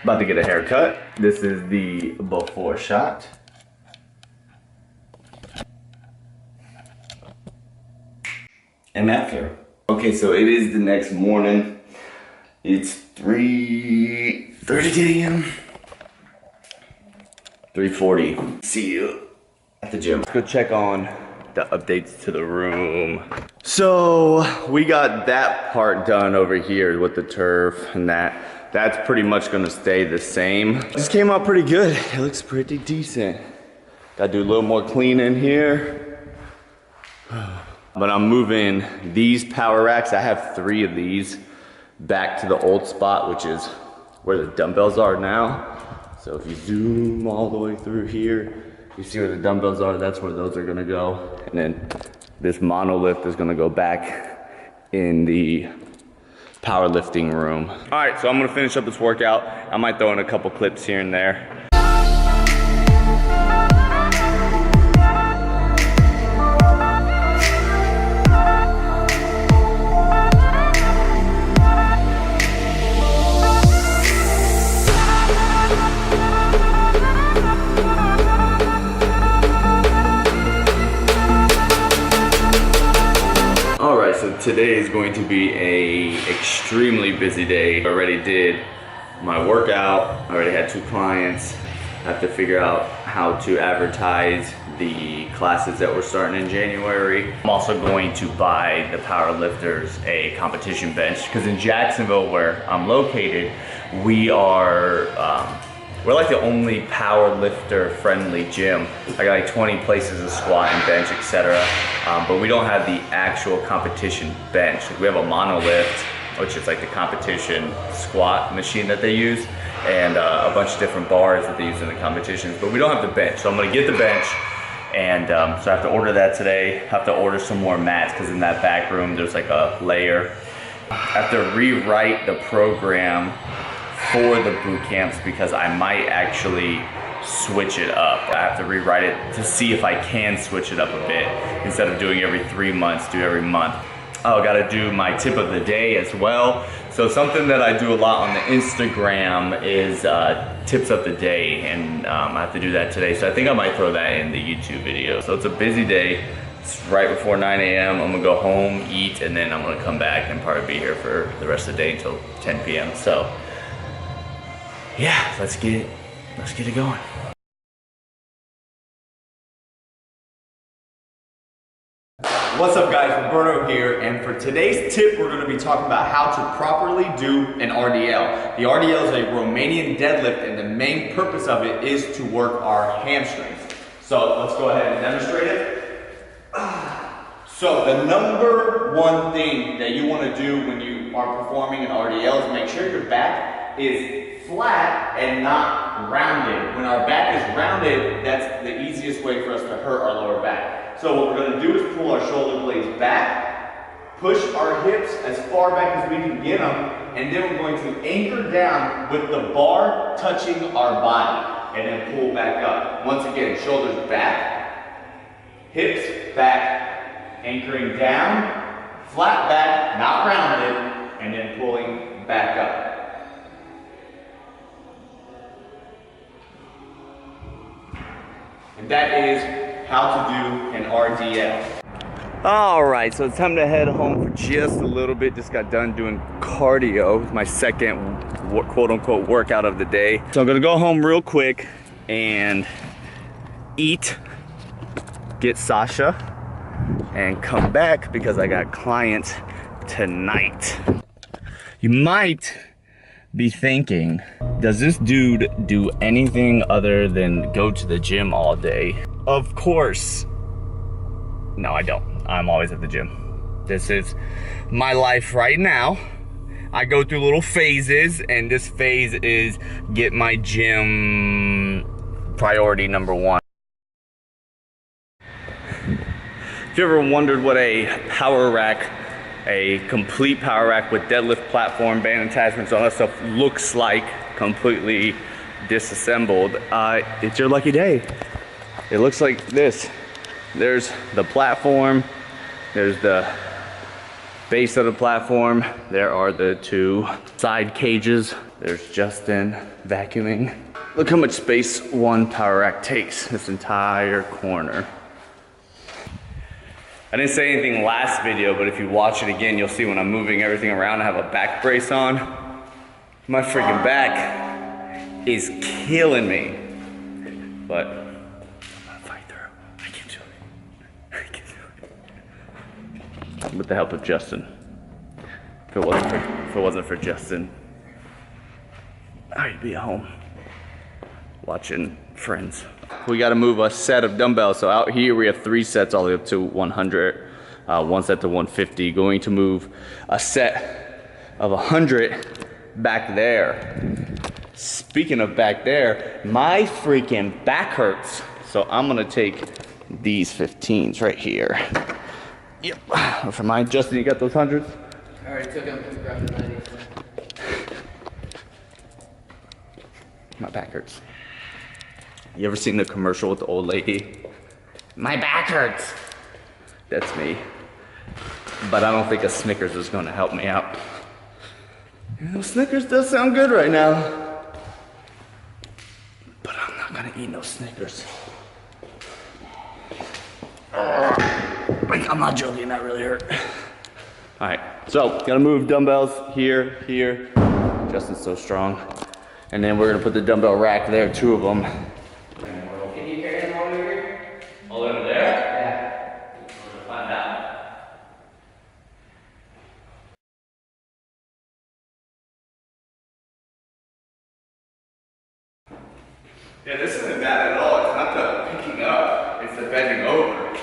About to get a haircut. This is the before shot. And after. Okay, so it is the next morning. It's 3:30 a.m. 3:40. See you at the gym. Let's go check on the updates to the room. So we got that part done over here with the turf and that's pretty much gonna stay the same. This came out pretty good. It looks pretty decent. Gotta do a little more cleaning here. But I'm moving these power racks. I have 3 of these back to the old spot, which is where the dumbbells are now. So if you zoom all the way through here, you see where the dumbbells are, that's where those are gonna go. And then this monolift is gonna go back in the powerlifting room. All right, so I'm gonna finish up this workout. I might throw in a couple clips here and there. Today is going to be a extremely busy day. I already did my workout. I already had 2 clients. I have to figure out how to advertise the classes that we're starting in January. I'm also going to buy the power lifters a competition bench because in Jacksonville, where I'm located, we're like the only power lifter friendly gym. I got like 20 places to squat and bench, etc. But we don't have the actual competition bench. We have a monolift, which is like the competition squat machine that they use, and a bunch of different bars that they use in the competitions, but we don't have the bench. So I'm gonna get the bench, and so I have to order that today. I have to order some more mats because in that back room, there's like a layer. I have to rewrite the program for the boot camps because I might actually switch it up. I have to rewrite it to see if I can switch it up a bit. Instead of doing every 3 months, do every month. Oh, gotta do my tip of the day as well. So something that I do a lot on the Instagram is tips of the day, and I have to do that today. So I think I might throw that in the YouTube video. So it's a busy day. It's right before 9 a.m. I'm gonna go home, eat, and then I'm gonna come back and probably be here for the rest of the day until 10 p.m. So yeah, let's get it going. What's up guys, Roberto here, and for today's tip we're going to be talking about how to properly do an RDL. The RDL is a Romanian deadlift, and the main purpose of it is to work our hamstrings. So let's go ahead and demonstrate it. So the number 1 thing that you want to do when you are performing an RDL is make sure your back is flat and not rounded. When our back is rounded, that's the easiest way for us to hurt our lower back. So what we're going to do is pull our shoulder blades back, push our hips as far back as we can get them, and then we're going to anchor down with the bar touching our body, and then pull back up. Once again, shoulders back, hips back, anchoring down, flat back, not rounded, and then pulling back up. And that is how to do an RDL. All right, so it's time to head home for just a little bit. Just got done doing cardio, my second quote unquote workout of the day. So I'm gonna go home real quick and eat, get Sasha, and come back because I got clients tonight. You might be thinking, does this dude do anything other than go to the gym all day? Of course. No, I don't. I'm always at the gym. This is my life right now. I go through little phases, and this phase is get my gym priority number 1. If you ever wondered what a power rack, a complete power rack with deadlift platform, band attachments, all that stuff looks like, completely disassembled, it's your lucky day. It looks like this. There's the platform, there's the base of the platform, there are the two side cages. There's Justin vacuuming. Look how much space one power rack takes, this entire corner. I didn't say anything last video, but if you watch it again, you'll see when I'm moving everything around, I have a back brace on. My freaking back is killing me. But I'm gonna fight through. I can do it. I can do it. With the help of Justin. If it wasn't for Justin, I'd be at home watching Friends. We got to move a set of dumbbells. So out here we have 3 sets all the way up to 100, 1 set to 150. Going to move a set of 100 back there. Speaking of back there, my freaking back hurts. So I'm gonna take these 15s right here. Yep. For mine, Justin, you got those 100s? I already took them. Grab the 90s. My back hurts. You ever seen the commercial with the old lady? My back hurts. That's me. But I don't think a Snickers is gonna help me out. You know, Snickers does sound good right now. But I'm not gonna eat no Snickers. I'm not joking, that really hurt. All right, so gonna move dumbbells here, here. Justin's so strong. And then we're gonna put the dumbbell rack there, 2 of them. Can you carry them all over here? All over there? Yeah. We're gonna find out. Yeah, this isn't bad at all. It's not the picking up, it's the bending over.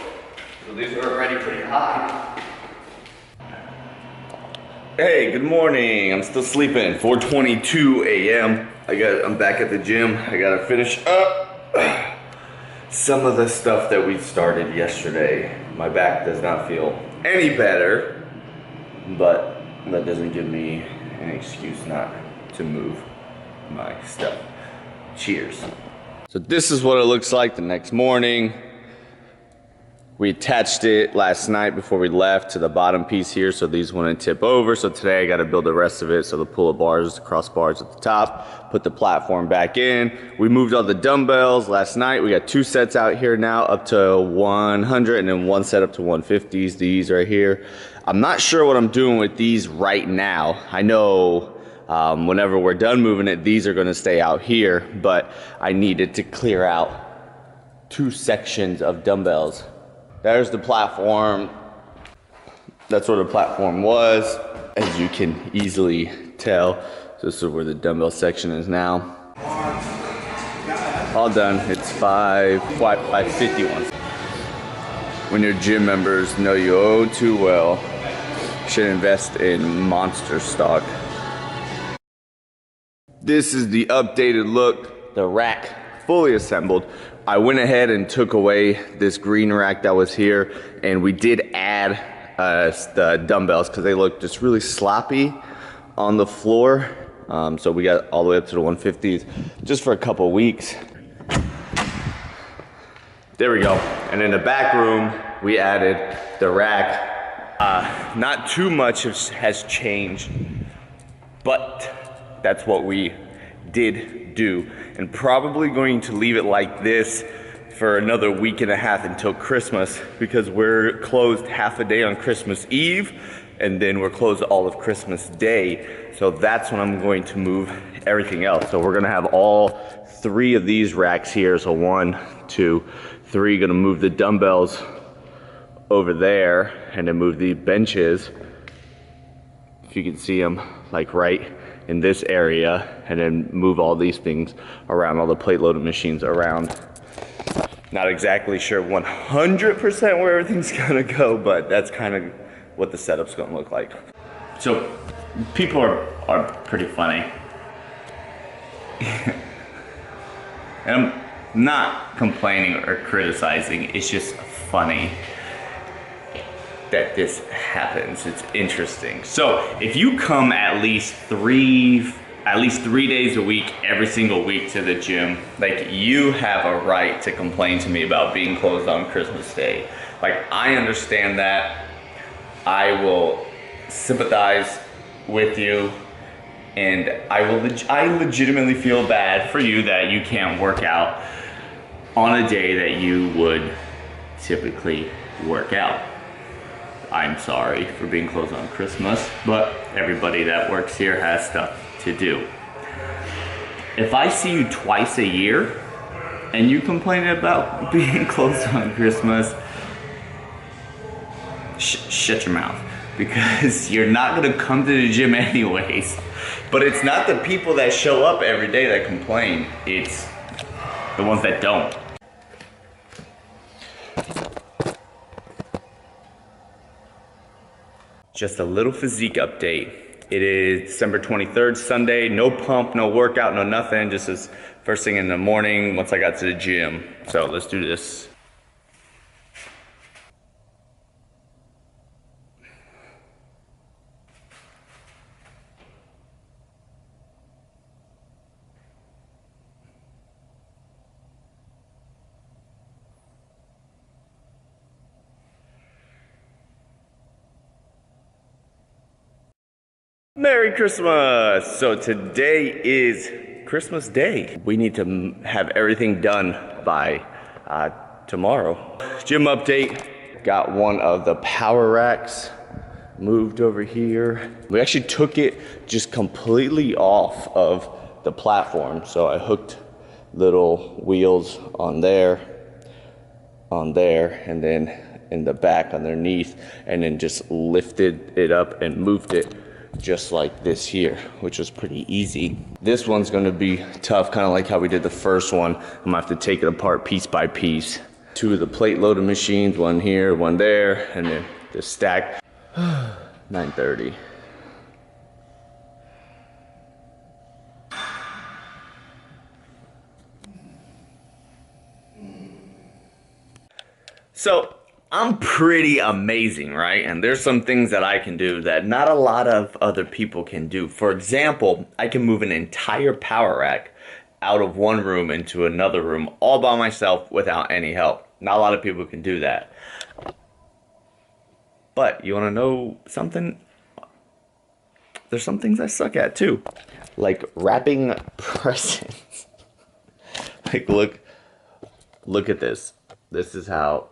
So these are already pretty high. Hey, good morning. I'm still sleeping. 4:22 a.m. I'm back at the gym. I gotta finish up some of the stuff that we started yesterday. My back does not feel any better, but that doesn't give me an excuse not to move my stuff. Cheers. So this is what it looks like the next morning. We attached it last night before we left to the bottom piece here so these wouldn't tip over. So today I got to build the rest of it. So the pull-up bars, the crossbars at the top, put the platform back in. We moved all the dumbbells last night. We got 2 sets out here now up to 100 and then 1 set up to 150s, these right here. I'm not sure what I'm doing with these right now. I know whenever we're done moving it, these are going to stay out here, but I needed to clear out 2 sections of dumbbells. There's the platform. That's where the platform was, as you can easily tell. So this is where the dumbbell section is now. All done. It's 551. When your gym members know you oh too well, you should invest in Monster stock. This is the updated look. The rack fully assembled. I went ahead and took away this green rack that was here, and we did add the dumbbells because they look just really sloppy on the floor. So we got all the way up to the 150s just for a couple weeks. There we go. And in the back room, we added the rack. Not too much has changed, but that's what we did do, and probably going to leave it like this for another week and a half until Christmas, because we're closed half a day on Christmas Eve and then we're closed all of Christmas Day. So that's when I'm going to move everything else. So we're gonna have all 3 of these racks here. So 1, 2, 3, gonna move the dumbbells over there and then move the benches, if you can see them, like right in this area, and then move all these things around, all the plate loaded machines around. Not exactly sure 100% where everything's gonna go, but that's kind of what the setup's gonna look like. So people are pretty funny. And I'm not complaining or criticizing, it's just funny that this happens. It's interesting. So if you come at least 3 days a week, every single week to the gym, like, you have a right to complain to me about being closed on Christmas Day. Like, I understand that. I will sympathize with you, and I legitimately feel bad for you that you can't work out on a day that you would typically work out. I'm sorry for being closed on Christmas, but everybody that works here has stuff to do. If I see you twice a year and you complain about being closed on Christmas, shut your mouth, because you're not gonna come to the gym anyways. But it's not the people that show up every day that complain, it's the ones that don't. Just a little physique update. It is December 23rd, Sunday. No pump, no workout, no nothing. Just as first thing in the morning once I got to the gym. So let's do this. Merry Christmas! So today is Christmas Day. We need to have everything done by tomorrow. Gym update. Got one of the power racks moved over here. We actually took it just completely off of the platform. So I hooked little wheels on there, and then in the back underneath, and then just lifted it up and moved it just like this here, which was pretty easy. This one's gonna be tough, kind of like how we did the first one. I'm gonna have to take it apart piece by piece. Two of the plate loading machines, one here, one there, and then the stack. 9:30. So I'm pretty amazing, right? And there's some things that I can do that not a lot of other people can do. For example, I can move an entire power rack out of one room into another room all by myself without any help. Not a lot of people can do that. But you wanna know something? There's some things I suck at too. Like wrapping presents. Like look at this. This is how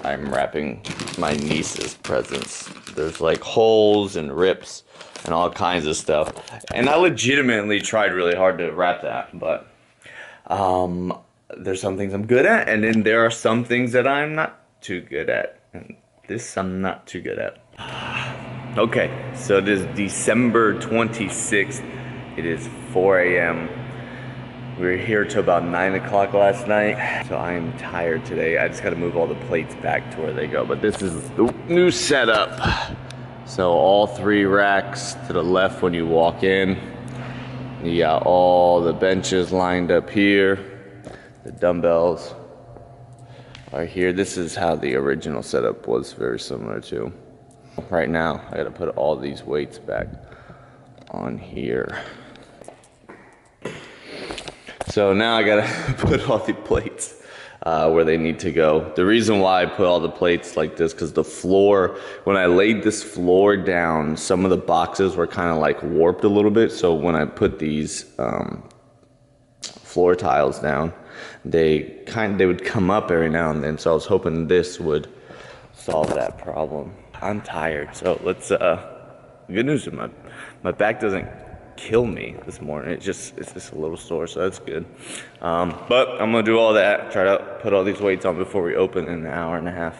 I'm wrapping my niece's presents. There's like holes and rips and all kinds of stuff. And I legitimately tried really hard to wrap that, but there's some things I'm good at, and then there are some things that I'm not too good at. And this I'm not too good at. Okay, so it is December 26th. It is 4 a.m. We were here till about 9 o'clock last night, so I am tired today. I just gotta move all the plates back to where they go, but this is the new setup. So all three racks to the left when you walk in. You got all the benches lined up here. The dumbbells are here. This is how the original setup was, very similar to. Right now, I gotta put all these weights back on here. So now I gotta put all the plates where they need to go. The reason why I put all the plates like this, because the floor, when I laid this floor down, some of the boxes were kind of like warped a little bit. So when I put these floor tiles down, they would come up every now and then. So I was hoping this would solve that problem. I'm tired, so let's. Good news is my back doesn't kill me this morning. It's just a little sore, so that's good. But I'm gonna do all that, try to put all these weights on before we open in an hour and a half.